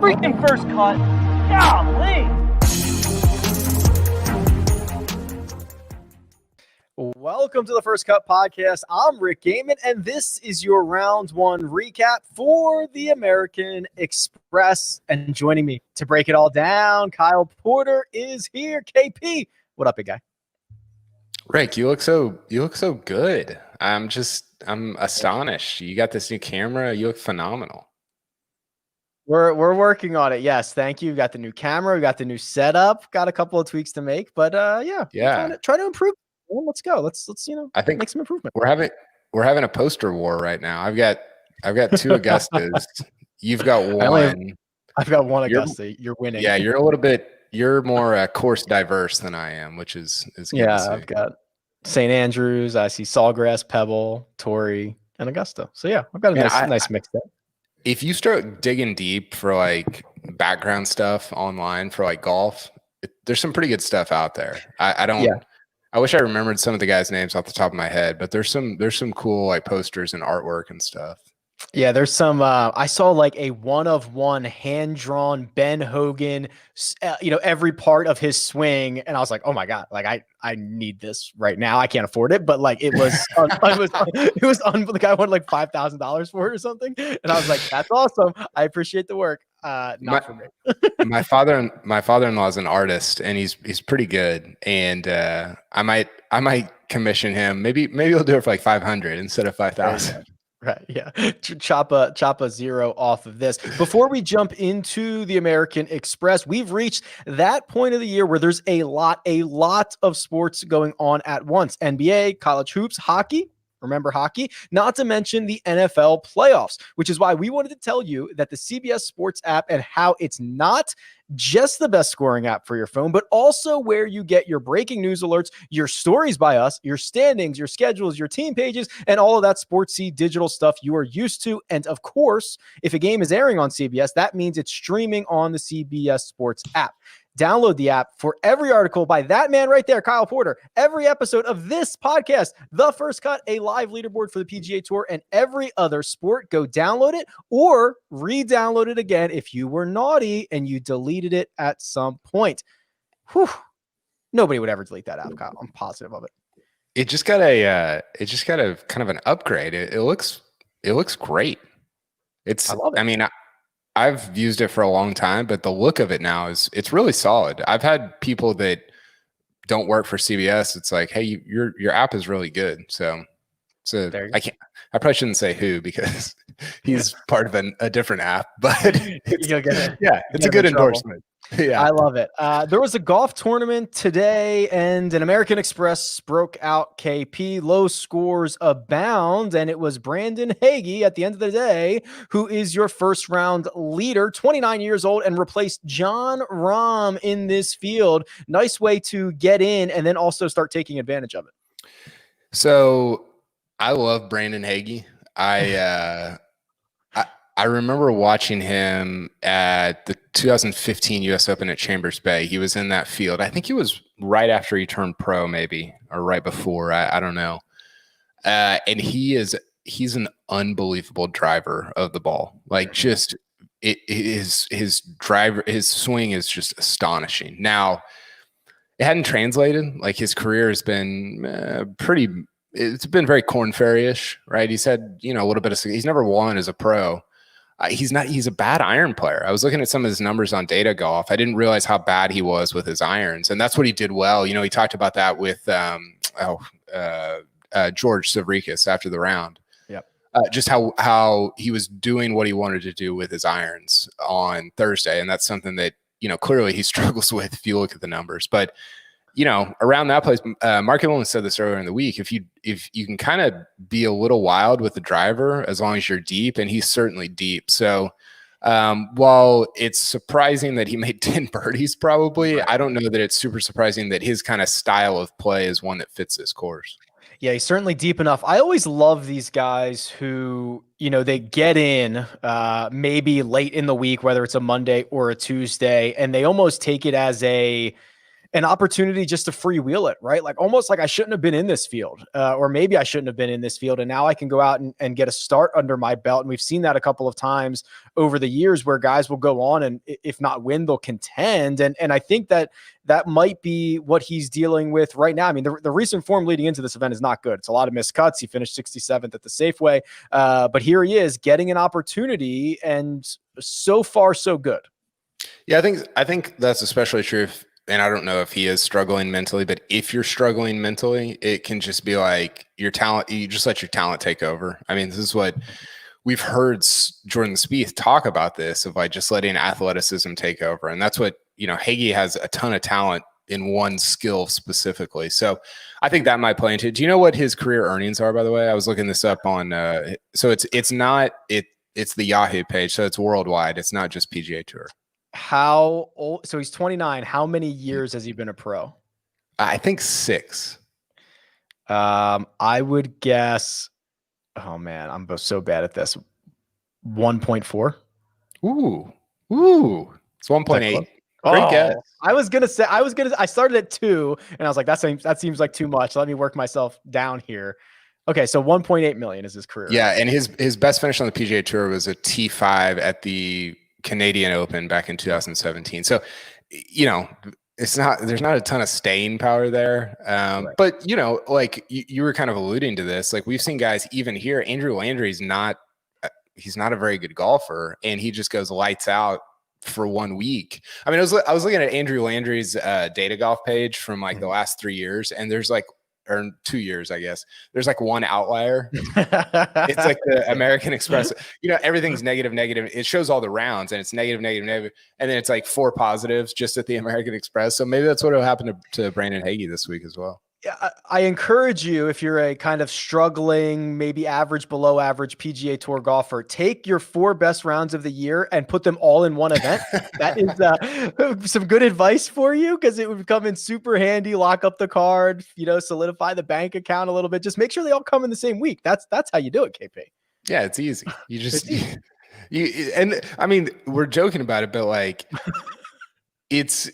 freaking first cut. Golly. Welcome to the First Cut Podcast. I'm Rick Gehman, and this is your round one recap for the American Express. And joining me to break it all down, Kyle Porter is here. KP, what up, big guy? Rick, you look so good. I'm astonished. You got this new camera. You look phenomenal. We're working on it. Yes, thank you. We got the new camera. We got the new setup. Got a couple of tweaks to make, but yeah. Try to improve. Well, let's go. Let's I think make some improvement. We're having a poster war right now. I've got two Augustas. You've got one. I've got one Augusta. You're winning. Yeah, you're more course diverse than I am, which is good to see. I've got St. Andrews. I see Sawgrass, Pebble, Torrey, and Augusta. So yeah, I've got a nice mix there. If you start digging deep for like background stuff online for like golf, there's some pretty good stuff out there. I wish I remembered some of the guys' names off the top of my head, but there's some cool like posters and artwork and stuff. Yeah, there's some. I saw like a one-of-one hand-drawn Ben Hogan, every part of his swing, and I was like, oh my god, like I need this right now. I can't afford it, but like it was the guy wanted like $5,000 for it or something, and I was like, that's awesome. I appreciate the work. Not for me. my father-in-law is an artist, and he's pretty good, and I might commission him. Maybe he'll do it for like 500 instead of 5,000. Right. Yeah. Chop a zero off of this. Before we jump into the American Express, we've reached that point of the year where there's a lot of sports going on at once. NBA, college hoops, hockey. Remember hockey, not to mention the NFL playoffs, which is why we wanted to tell you that the CBS Sports app and how it's not just the best scoring app for your phone, but also where you get your breaking news alerts, your stories by us, your standings, your schedules, your team pages, and all of that sportsy digital stuff you are used to. And of course, if a game is airing on CBS, that means it's streaming on the CBS Sports app. Download the app for every article by that man right there, Kyle Porter, every episode of this podcast, The First Cut, a live leaderboard for the PGA Tour and every other sport. Go download it or re-download it again if you were naughty and you deleted it at some point. Whew. Nobody would ever delete that app, Kyle. I'm positive of it. It just got a kind of an upgrade. It looks great. I love it. I mean, I've used it for a long time, but the look of it now it's really solid. I've had people that don't work for CBS. It's like, hey, your app is really good. So I probably shouldn't say who because he's part of a different app, but it's a good endorsement. Yeah, I love it. There was a golf tournament today, and an American Express broke out. KP, low scores abound, and it was Brandon Hagee at the end of the day who is your first round leader, 29 years old, and replaced John Rahm in this field. Nice way to get in and then also start taking advantage of it. So I love Brandon Hagee. I remember watching him at the 2015 U.S. Open at Chambers Bay. He was in that field. I think he was right after he turned pro, maybe, or right before. I don't know. And he's an unbelievable driver of the ball. Like his swing is just astonishing. Now, it hadn't translated. Like his career has been it's been very Corn Ferry-ish, right? He's had, a little bit of, he's never won as a pro. He's a bad iron player. I was looking at some of his numbers on Data Golf. I didn't realize how bad he was with his irons. And that's what he did well. He talked about that with George Savrikas after the round. Yep. Just how he was doing what he wanted to do with his irons on Thursday. And that's something that, clearly he struggles with if you look at the numbers. But around that place, Mark Williams said this earlier in the week. If you can kind of be a little wild with the driver, as long as you're deep, and he's certainly deep. So while it's surprising that he made 10 birdies, probably, I don't know that it's super surprising that his kind of style of play is one that fits this course. Yeah, he's certainly deep enough. I always love these guys who, they get in maybe late in the week, whether it's a Monday or a Tuesday, and they almost take it as an opportunity just to freewheel it, right? Like almost like I shouldn't have been in this field, or maybe I shouldn't have been in this field. And now I can go out and get a start under my belt. And we've seen that a couple of times over the years where guys will go on and if not win, they'll contend. And I think that might be what he's dealing with right now. I mean, the recent form leading into this event is not good. It's a lot of missed cuts. He finished 67th at the Safeway. But here he is getting an opportunity, and so far so good. Yeah, I think that's especially true and I don't know if he is struggling mentally, but if you're struggling mentally, it can just be like your talent, you just let your talent take over. I mean, this is what we've heard Jordan Spieth talk about, this of like just letting athleticism take over. And that's what, Hagee has a ton of talent in one skill specifically. So I think that might play into it. Do you know what his career earnings are, by the way? I was looking this up on, so it's the Yahoo page. So it's worldwide. It's not just PGA Tour. How old? So he's 29. How many years has he been a pro? I think 6. I would guess. Oh man, I'm so bad at this. 1.4. Ooh, it's 1.8. Great guess. I started at 2 and I was like, that seems like too much. Let me work myself down here. Okay, so 1.8 million is his career. Yeah, and his best finish on the PGA Tour was a T5 at the Canadian Open back in 2017. So, there's not a ton of staying power there. Right. But like you were kind of alluding to this, like we've seen guys even here, Andrew Landry's he's not a very good golfer, and he just goes lights out for 1 week. I mean, I was looking at Andrew Landry's data golf page from like the last 3 years, and there's like, or 2 years, I guess. There's like one outlier. It's like the American Express. Everything's negative. It shows all the rounds, and it's negative. And then it's like 4 positives just at the American Express. So maybe that's what will happen to Brandon Hagee this week as well. Yeah, I encourage you, if you're a kind of struggling, maybe average, below average PGA Tour golfer, take your 4 best rounds of the year and put them all in one event. That is some good advice for you, because it would come in super handy. Lock up the card, solidify the bank account a little bit. Just make sure they all come in the same week. That's how you do it, KP. Yeah, it's easy. You just and I mean, we're joking about it, but like it's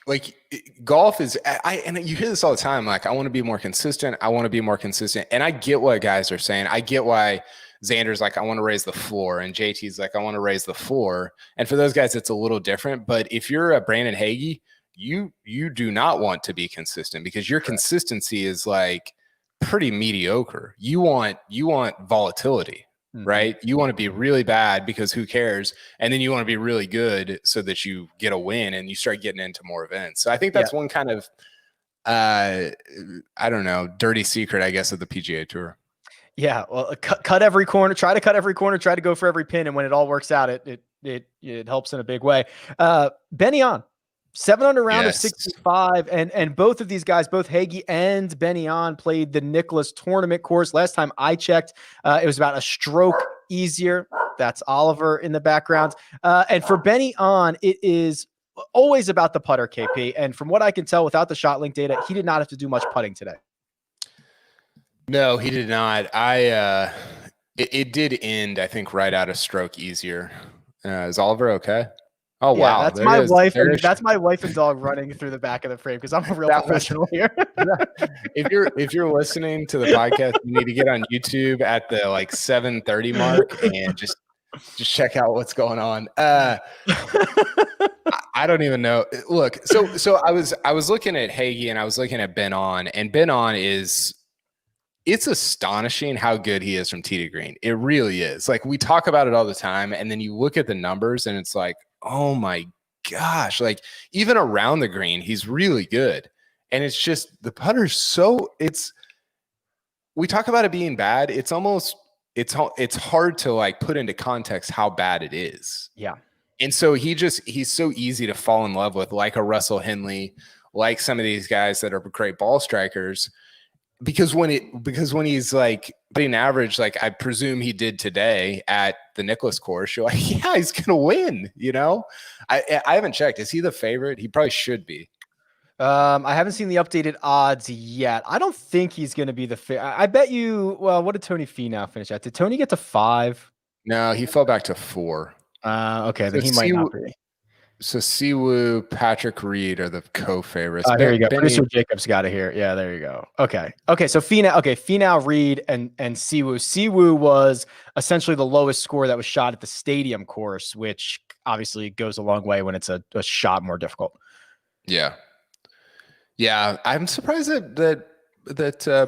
like golf is, and you hear this all the time. Like, I want to be more consistent. And I get what guys are saying. I get why Xander's like, I want to raise the floor. And JT's like, I want to raise the floor. And for those guys, it's a little different. But if you're a Brandon Hagee, you do not want to be consistent, because your consistency is like pretty mediocre. You want volatility. Right? You want to be really bad because who cares? And then you want to be really good so that you get a win and you start getting into more events. So I think that's one kind of, I don't know, dirty secret, I guess, of the PGA Tour. Yeah. Well, cut every corner, try to cut every corner, try to go for every pin. And when it all works out, it helps in a big way. Benny on 7 under round of 65. And both of these guys, both Hagee and Benny on, played the Nicklaus tournament course. Last time I checked, it was about a stroke easier. That's Oliver in the background. And for Benny on, it is always about the putter, KP. And from what I can tell without the shot link data, he did not have to do much putting today. No, he did not. It did end, I think, right out of stroke easier. Is Oliver okay? Oh, yeah, wow. That's my wife. That's my wife and dog running through the back of the frame, because I'm a real professional here. If you're listening to the podcast, you need to get on YouTube at the like 7:30 mark and just check out what's going on. I don't even know. Look, so I was looking at Hagee and I was looking at Ben on, and Ben on it's astonishing how good he is from tee to green. It really is. Like, we talk about it all the time, and then you look at the numbers and it's like, oh my gosh, like even around the green, he's really good. And it's just the putter's we talk about it being bad. It's hard to like put into context how bad it is. Yeah. And so he's so easy to fall in love with, like a Russell Henley, like some of these guys that are great ball strikers. Because when he's like putting average, like I presume he did today at the Nicklaus course, you're like, yeah, he's gonna win. I haven't checked. Is he the favorite? He probably should be. I haven't seen the updated odds yet. I don't think he's gonna be the favorite. I bet you. Well, what did Tony Finau finish at? Did Tony get to 5? No, he fell back to 4. Okay, then he might not be. So Siwoo, Patrick Reed are the co-favorites. Here you go. Benny, Producer Jacob's got it here. Yeah, there you go. Okay. So Finau, Reed, and Siwoo. Siwoo was essentially the lowest score that was shot at the stadium course, which obviously goes a long way when it's a shot more difficult. Yeah. I'm surprised that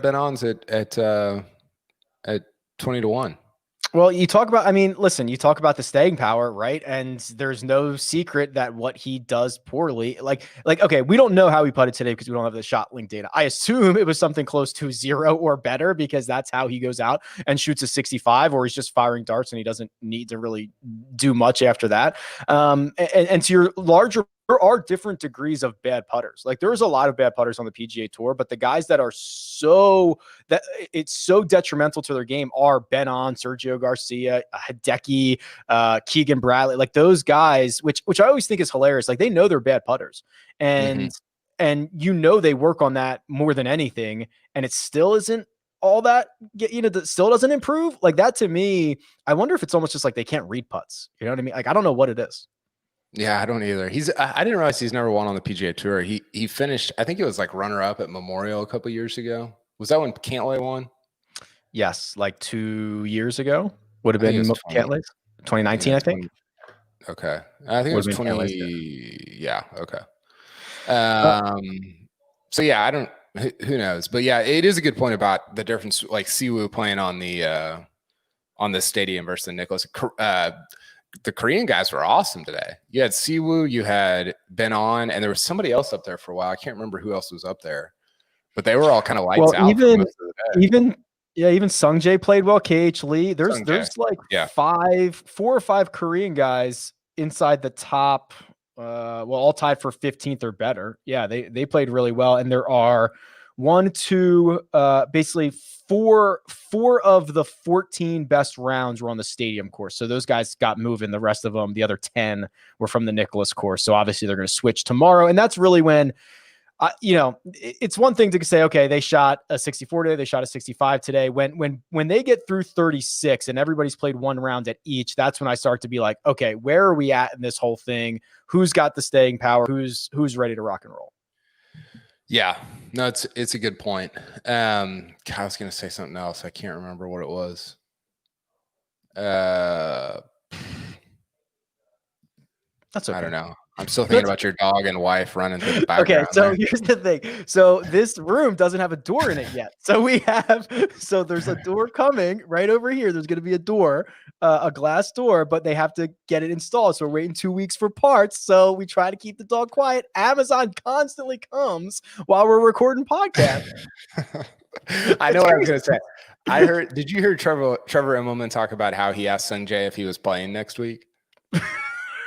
Ben On's at 20-1. Well, you talk about, you talk about the staying power, right? And there's no secret that what he does poorly, okay, we don't know how he putted today because we don't have the shot link data. I assume it was something close to 0 or better because that's how he goes out and shoots a 65, or he's just firing darts and he doesn't need to really do much after that. And to your larger, there are different degrees of bad putters. Like there's a lot of bad putters on the PGA Tour, but the guys that are that it's so detrimental to their game are Ben On, Sergio Garcia, Hideki, Keegan Bradley, like those guys, which I always think is hilarious. Like they know they're bad putters, and they work on that more than anything, and it still isn't all that. That still doesn't improve. Like that to me, I wonder if it's almost just like they can't read putts. You know what I mean? Like I don't know what it is. Yeah, I don't either. I didn't realize he's never won on the PGA Tour. He finished, I think it was like runner-up at Memorial a couple years ago. Was that when Cantlay won? Yes, like 2 years ago. Would have been Cantlay's 2019, I think. Okay. I think it was 20. Yeah, okay. So yeah, I don't, who knows? But yeah, it is a good point about the difference, like Siwoo playing on the stadium versus the Nicklaus. The Korean guys were awesome today. You had Siwoo, you had Ben On, and there was somebody else up there for a while. I can't remember who else was up there, but they were all kind of lights out. Even Sungjae played well. KH Lee. There's like 4 or 5 Korean guys inside the top. All tied for 15th or better. Yeah, they played really well, and there are basically four of the 14 best rounds were on the stadium course. So those guys got moving. The rest of them, the other 10, were from the Nicklaus course. So obviously they're going to switch tomorrow. And that's really when, it's one thing to say, okay, they shot a 64 today, they shot a 65 today. When they get through 36 and everybody's played one round at each, that's when I start to be like, okay, where are we at in this whole thing? Who's got the staying power? Who's ready to rock and roll? Yeah, no, it's a good point. I was going to say something else. I can't remember what it was. That's okay. I don't know. I'm still thinking about your dog and wife running through the background. Okay, so here's the thing. So this room doesn't have a door in it yet. So there's a door coming right over here. There's going to be a door, a glass door, but they have to get it installed. So we're waiting 2 weeks for parts. So we try to keep the dog quiet. Amazon constantly comes while we're recording podcasts. I know what I was going to say. Did you hear Trevor Immelman talk about how he asked Sungjae if he was playing next week?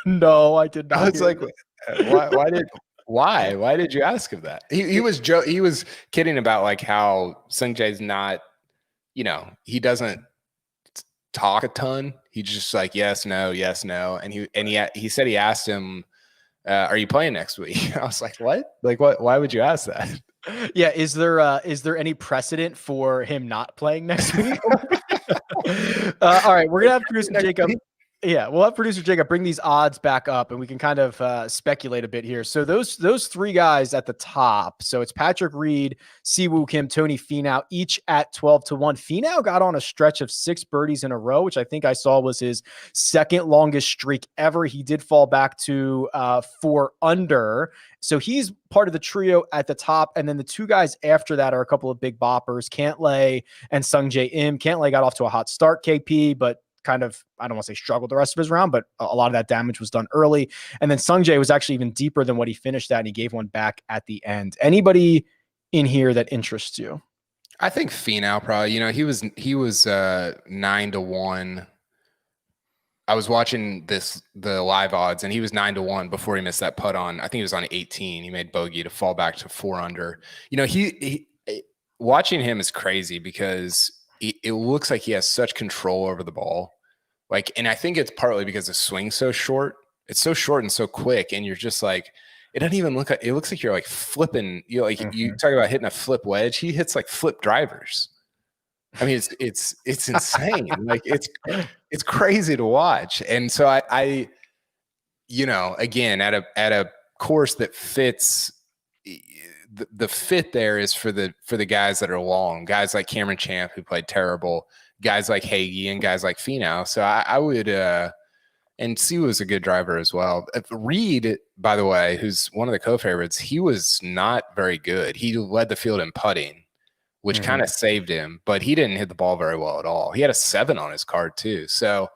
No, I did not. I was like, why did you ask him that? He was kidding about like how Sungjae's not, he doesn't talk a ton. He's just like yes, no, and he said he asked him, "Are you playing next week?" I was like, "What? Like what? Why would you ask that?" Yeah, is there any precedent for him not playing next week? All right, we're gonna have producer Jacob. Yeah, we'll have producer Jacob bring these odds back up, and we can kind of speculate a bit here. So those 3 guys at the top. So it's Patrick Reed, Siwoo Kim, Tony Finau, each at 12-1. Finau got on a stretch of 6 birdies in a row, which I think I saw was his second longest streak ever. He did fall back to 4 under. So he's part of the trio at the top. And then the 2 guys after that are a couple of big boppers, Cantlay and Sungjae Im. Cantlay got off to a hot start, KP, but kind of, I don't want to say struggled the rest of his round, but a lot of that damage was done early. And then Sungjae was actually even deeper than what he finished at, and he gave one back at the end. Anybody in here that interests you? I think Finau probably, he was 9-1. I was watching the live odds, and he was 9-1 before he missed that putt on, I think it was on 18. He made bogey to fall back to 4 under. He watching him is crazy because it looks like he has such control over the ball. Like, and I think it's partly because the swing's so short. It's so short and so quick, and you're just like, it doesn't even look like, it looks like you're like flipping, you talk about hitting a flip wedge. He hits like flip drivers. I mean, it's insane. Like it's crazy to watch. And so I again, at a course that fits, the fit there is for the guys that are long, guys like Cameron Champ, who played terrible, guys like Hagee, and guys like Finau. So I would, and Siwoo was a good driver as well. Reed, by the way, who's one of the co-favorites, he was not very good. He led the field in putting, which kind of saved him, but he didn't hit the ball very well at all. He had a 7 on his card too. So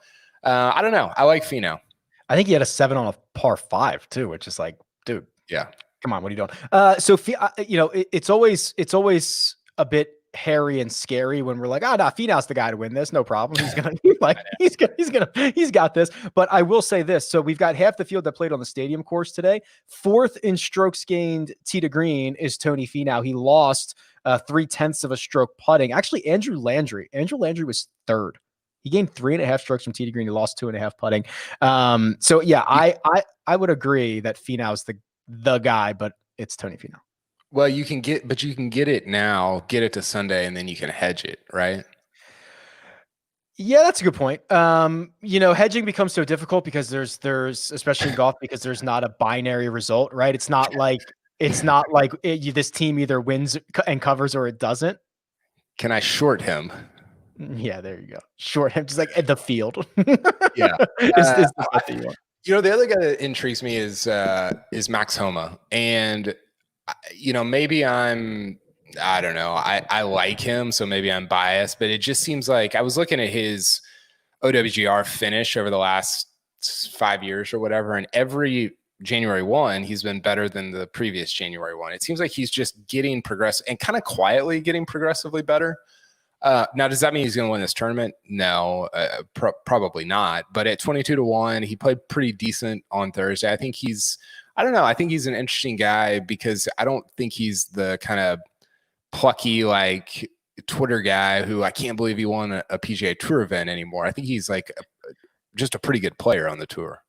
I don't know. I like Finau. I think he had a 7 on a par 5 too, which is like, dude, yeah, come on, what are you doing? So it's always a bit hairy and scary when we're like, no, Finau's the guy to win this, no problem. He's gonna he's got this. But I will say this: so we've got half the field that played on the stadium course today. 4th in strokes gained tee to green is Tony Finau. He lost 0.3 of a stroke putting. Actually, Andrew Landry was 3rd. He gained 3.5 strokes from tee to green. He lost 2.5 putting. So yeah, I would agree that Finau's the guy, but it's Tony Finau. Well, you can get it now, get it to Sunday, and then you can hedge it, right? Yeah, that's a good point. Hedging becomes so difficult because there's especially in golf, because there's not a binary result, right? It's not like this team either wins and covers or it doesn't. Can I short him? Yeah, there you go. Short him, just like at the field. Yeah. The other guy that intrigues me is Max Homa. And, maybe I don't know. I like him, so maybe I'm biased, but it just seems like I was looking at his OWGR finish over the last 5 years or whatever, and every January 1, he's been better than the previous January 1. It seems like he's just getting progressive and kind of quietly getting progressively better. Now, does that mean he's going to win this tournament? No, probably not. But at 22-1, he played pretty decent on Thursday. I think I don't know. I think he's an interesting guy because I don't think he's the kind of plucky, like Twitter guy who I can't believe he won a PGA Tour event anymore. I think he's like just a pretty good player on the tour.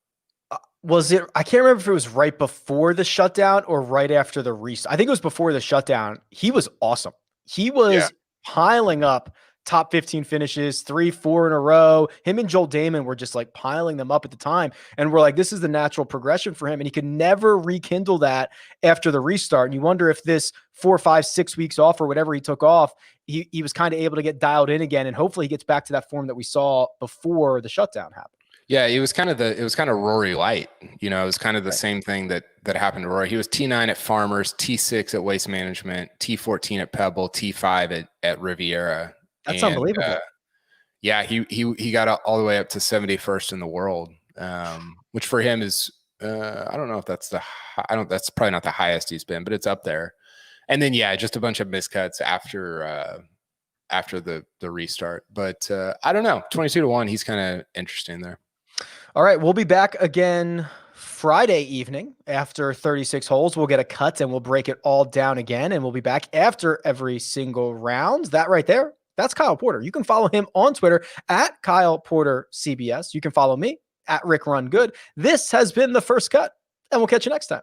I can't remember if it was right before the shutdown or right after the restart. I think it was before the shutdown. He was awesome. He was piling up top 15 finishes, 3, 4 in a row. Him and Joel Damon were just like piling them up at the time. And we're like, this is the natural progression for him. And he could never rekindle that after the restart. And you wonder if this 4, 5, 6 weeks off or whatever he took off, he was kind of able to get dialed in again. And hopefully he gets back to that form that we saw before the shutdown happened. Yeah, it was kind of Rory light. It was kind of the same thing that happened to Rory. He was T9 at Farmers, T6 at Waste Management, T14 at Pebble, T5 at Riviera. That's unbelievable. Yeah, he got all the way up to 71st in the world, which for him is I don't know if that's that's probably not the highest he's been, but it's up there. And then just a bunch of miscuts after the restart. But I don't know, 22-1, he's kind of interesting there. All right, we'll be back again Friday evening after 36 holes. We'll get a cut and we'll break it all down again, and we'll be back after every single round. That right there, that's Kyle Porter. You can follow him on Twitter at Kyle Porter CBS. You can follow me at Rick Run Good. This has been The First Cut, and we'll catch you next time.